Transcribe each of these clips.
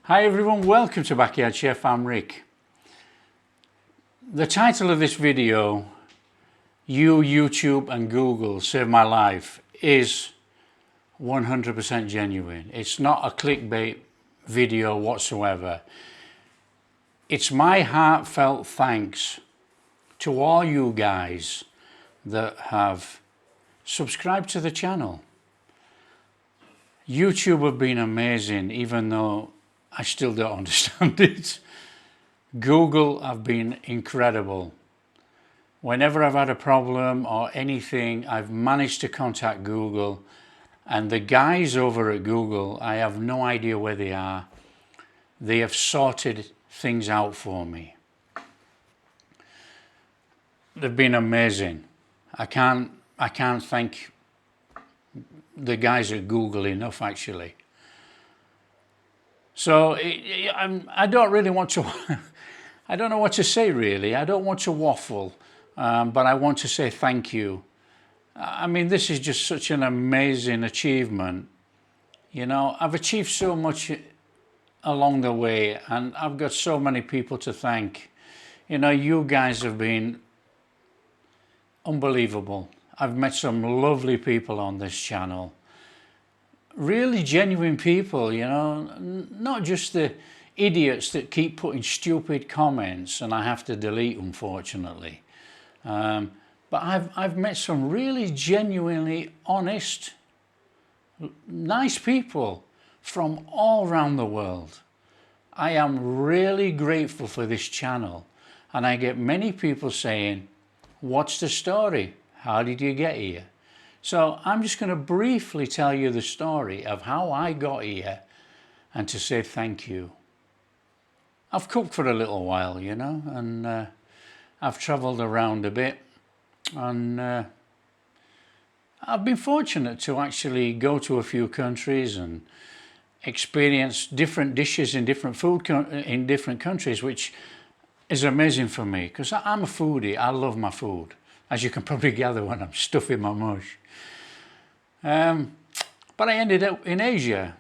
Hi everyone, welcome to Backyard Chef. I'm Rick. The title of this video, YouTube and Google saved my life, is 100% genuine. It's not a clickbait video whatsoever. It's my heartfelt thanks to all you guys that have subscribed to the channel. YouTube have been amazing, even though I still don't understand it. Google have been incredible. Whenever I've had a problem or anything, I've managed to contact Google, and the guys over at Google, I have no idea where they are. They have sorted things out for me. They've been amazing. I can't thank the guys at Google enough, actually. So I don't really want to, I don't know what to say really. I don't want to waffle, but I want to say thank you. I mean, this is just such an amazing achievement. You know, I've achieved so much along the way, and I've got so many people to thank. You know, you guys have been unbelievable. I've met some lovely people on this channel. Really genuine people, you know, not just the idiots that keep putting stupid comments and I have to delete, unfortunately. But I've met some really genuinely honest, nice people from all around the world. I am really grateful for this channel, and I get many people saying, "What's the story? How did you get here?" So I'm just going to briefly tell you the story of how I got here and to say thank you. I've cooked for a little while, you know, and I've travelled around a bit, and I've been fortunate to actually go to a few countries and experience different dishes in different in different countries, which is amazing for me because I'm a foodie. I love my food, as you can probably gather when I'm stuffing my mush. But I ended up in Asia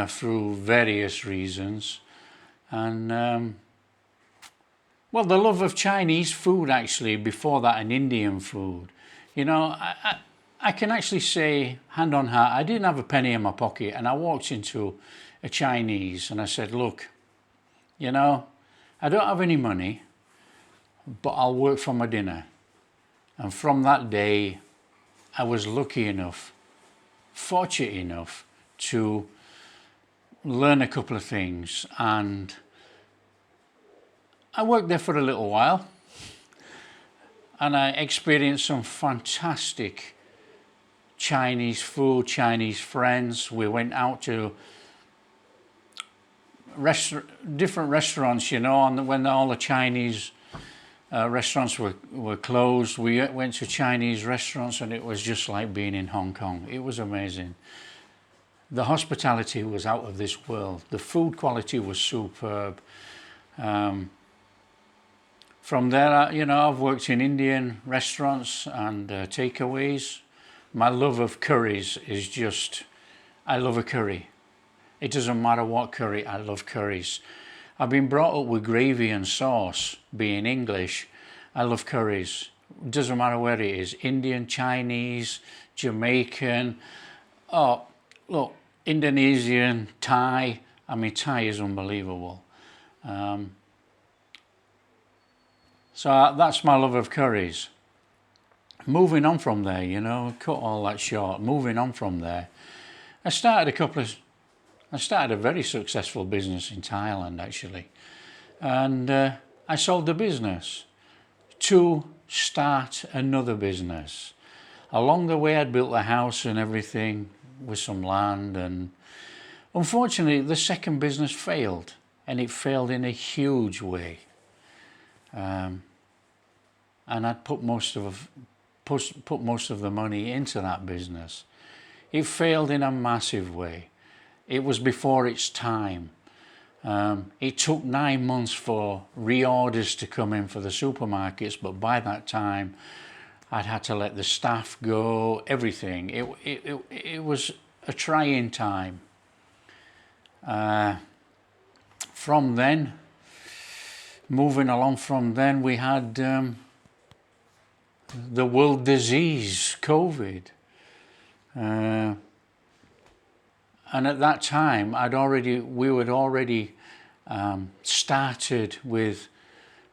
through various reasons, and well, the love of Chinese food actually, before that, and Indian food. You know, I can actually say, hand on heart, I didn't have a penny in my pocket, and I walked into a Chinese and I said, "Look, you know, I don't have any money, but I'll work for my dinner." And from that day, I was lucky enough, fortunate enough to learn a couple of things, and I worked there for a little while, and I experienced some fantastic Chinese food, Chinese friends. We went out to different restaurants, you know, and when all the Chinese restaurants were closed, we went to Chinese restaurants, and it was just like being in Hong Kong. It was amazing. The hospitality was out of this world. The food quality was superb. From there, you know, I've worked in Indian restaurants and takeaways. My love of curries is just, I love a curry. It doesn't matter what curry, I love curries. I've been brought up with gravy and sauce, being English. I love curries. Doesn't matter where it is, Indian, Chinese, Jamaican, oh, look, Indonesian, Thai. I mean, Thai is unbelievable. So that's my love of curries. Moving on from there, you know, cut all that short, moving on from there, I started a very successful business in Thailand, actually, and I sold the business to start another business. Along the way, I'd built a house and everything with some land, and unfortunately, the second business failed, and it failed in a huge way. And I'd put most of the money into that business. It failed in a massive way. It was before its time. It took 9 months for reorders to come in for the supermarkets, but by that time I'd had to let the staff go, everything. It was a trying time. from then, moving along from then, we had the world disease, COVID. And at that time, we had already started with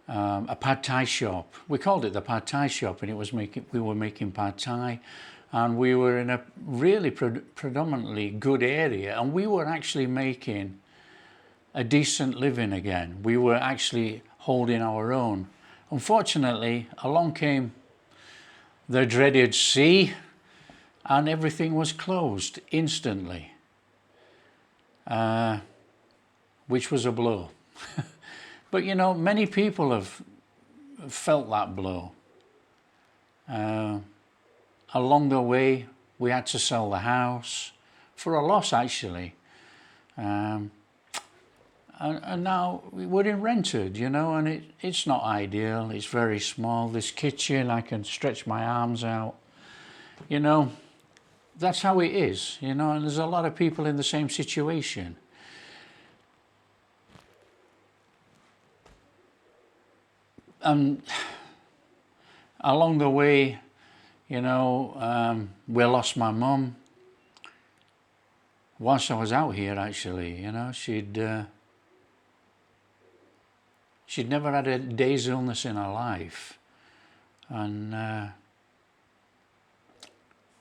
a pad thai shop. We called it the pad thai shop, and we were making pad thai, and we were in a really predominantly good area, and we were actually making a decent living again. We were actually holding our own. Unfortunately, along came the dreaded sea, and everything was closed instantly, which was a blow. But you know, many people have felt that blow. Along the way, we had to sell the house for a loss, actually. And now we're in rented, you know, and it's not ideal. It's very small. This kitchen, I can stretch my arms out. You know, that's how it is, you know, and there's a lot of people in the same situation. And along the way, you know, we lost my mum. Whilst I was out here, actually, you know, she'd never had a day's illness in her life, and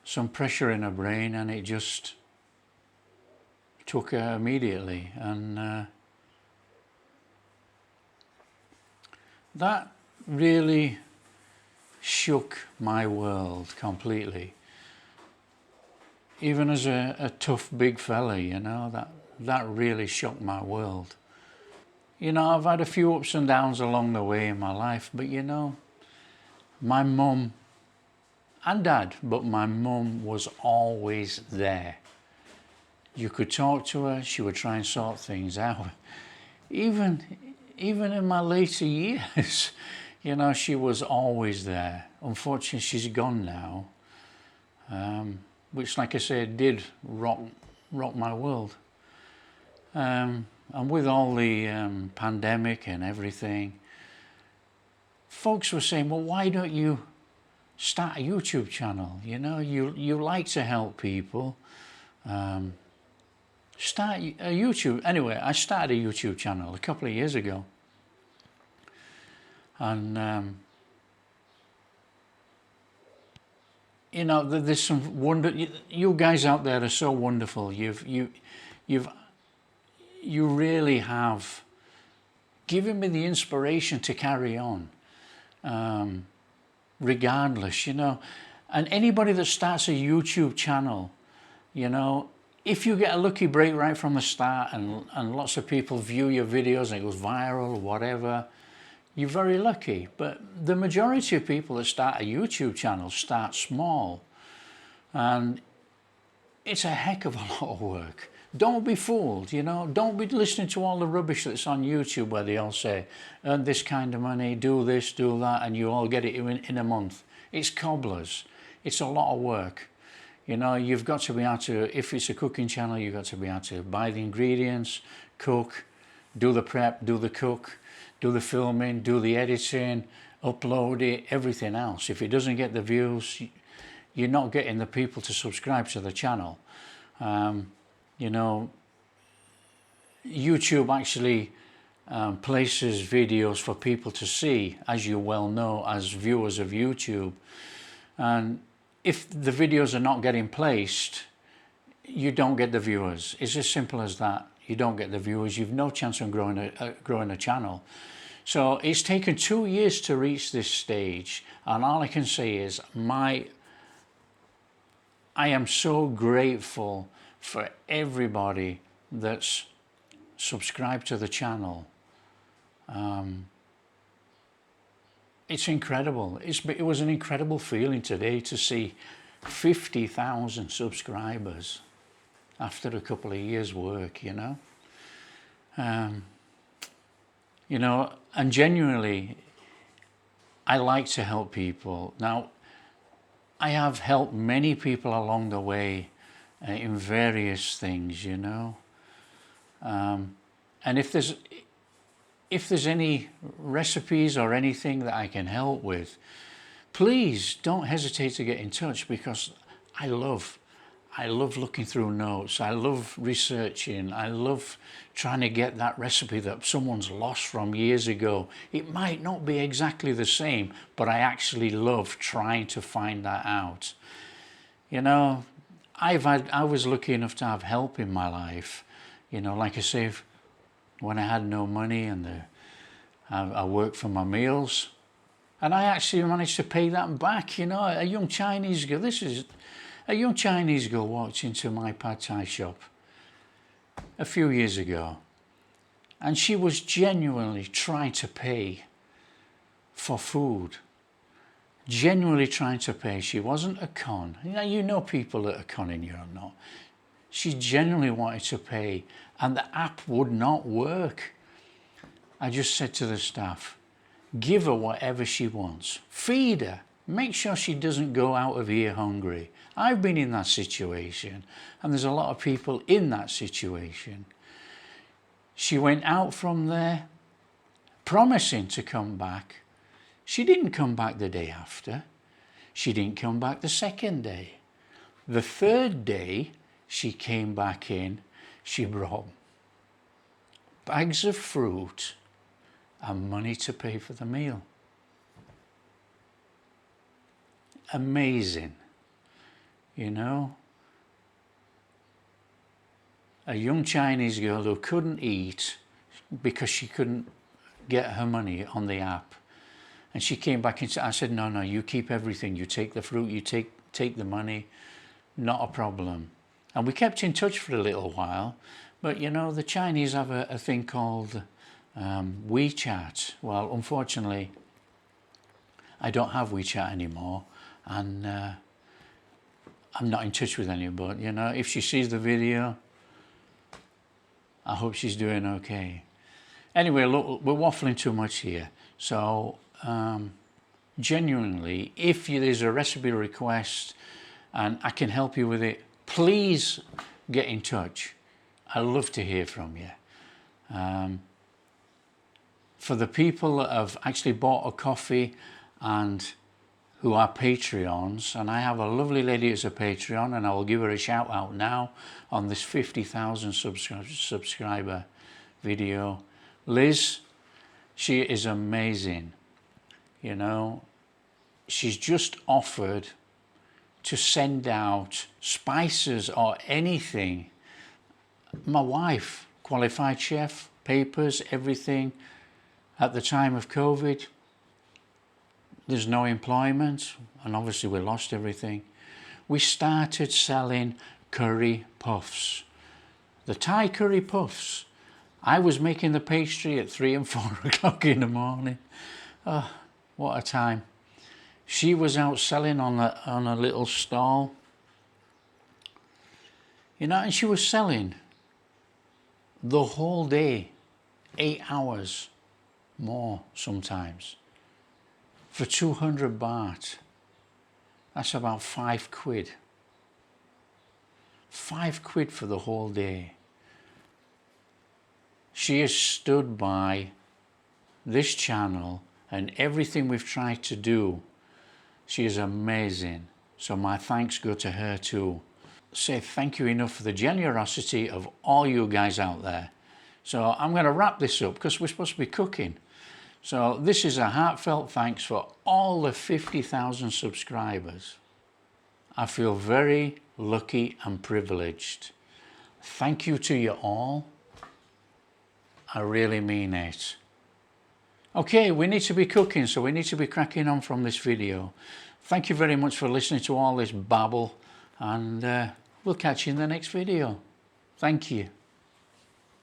some pressure in her brain, and it just took her immediately, and that really shook my world completely. Even as a tough big fella, you know, that really shook my world. You know, I've had a few ups and downs along the way in my life, but you know, my mum and dad, but my mum was always there. You could talk to her, she would try and sort things out. Even in my later years, you know, she was always there. Unfortunately, she's gone now, which, like I said, did rock my world. And with all the pandemic and everything, folks were saying, well, why don't you start a YouTube channel? You know, you like to help people. Start a YouTube. Anyway, I started a YouTube channel a couple of years ago. And you know, there's some wonder. You guys out there are so wonderful. You really have given me the inspiration to carry on, regardless. You know, and anybody that starts a YouTube channel, you know, if you get a lucky break right from the start, and lots of people view your videos and it goes viral or whatever, you're very lucky. But the majority of people that start a YouTube channel start small, and it's a heck of a lot of work. Don't be fooled, you know. Don't be listening to all the rubbish that's on YouTube where they all say, earn this kind of money, do this, do that, and you all get it in a month. It's cobblers. It's a lot of work. You know, you've got to be able to, if it's a cooking channel, you've got to be able to buy the ingredients, cook, do the prep, do the cook, do the filming, do the editing, upload it, everything else. If it doesn't get the views, you're not getting the people to subscribe to the channel. You know, YouTube actually places videos for people to see, as you well know, as viewers of YouTube. And if the videos are not getting placed, you don't get the viewers. It's as simple as that. You don't get the viewers. You've no chance of growing a channel. So it's taken 2 years to reach this stage, and all I can say is I am so grateful for everybody that's subscribed to the channel. It's incredible. It was an incredible feeling today to see 50,000 subscribers after a couple of years' work, you know. You know, and genuinely, I like to help people. Now, I have helped many people along the way in various things, you know. And if there's if there's any recipes or anything that I can help with, please don't hesitate to get in touch, because I love looking through notes. I love researching. I love trying to get that recipe that someone's lost from years ago. It might not be exactly the same, but I actually love trying to find that out. You know, I was lucky enough to have help in my life. You know, like I say, when I had no money and I worked for my meals, and I actually managed to pay that back. You know, a young Chinese girl walked into my pad thai shop a few years ago, and she was genuinely trying to pay for food. Genuinely trying to pay. She wasn't a con. You know people that are conning you or not. She genuinely wanted to pay, and the app would not work. I just said to the staff, give her whatever she wants. Feed her. Make sure she doesn't go out of here hungry. I've been in that situation, and there's a lot of people in that situation. She went out from there promising to come back. She didn't come back the day after. She didn't come back the second day. The third day she came back in, she brought bags of fruit and money to pay for the meal. Amazing, you know. A young Chinese girl who couldn't eat because she couldn't get her money on the app. And she came back and said, I said, no, you keep everything. You take the fruit, you take the money, not a problem. And we kept in touch for a little while. But, you know, the Chinese have a thing called WeChat. Well, unfortunately, I don't have WeChat anymore. And I'm not in touch with anybody. You know, if she sees the video, I hope she's doing okay. Anyway, look, we're waffling too much here. So, genuinely, if there's a recipe request and I can help you with it, please get in touch. I love to hear from you. For the people that have actually bought a coffee and who are Patreons, and I have a lovely lady who's a Patreon, and I will give her a shout out now on this 50,000 subscriber video. Liz, she is amazing. You know, she's just offered to send out spices or anything. My wife, qualified chef, papers, everything. At the time of COVID, there's no employment, and obviously we lost everything. We started selling curry puffs. The Thai curry puffs. I was making the pastry at 3 and 4 o'clock in the morning. Oh, what a time. She was out selling on a little stall. You know, and she was selling the whole day, 8 hours, more sometimes, for 200 baht. That's about £5. £5 for the whole day. She has stood by this channel and everything we've tried to do. She is amazing. So my thanks go to her too. Say thank you enough for the generosity of all you guys out there. So I'm going to wrap this up because we're supposed to be cooking. So this is a heartfelt thanks for all the 50,000 subscribers. I feel very lucky and privileged. Thank you to you all. I really mean it. Okay, we need to be cooking, so we need to be cracking on from this video. Thank you very much for listening to all this babble, and we'll catch you in the next video. Thank you.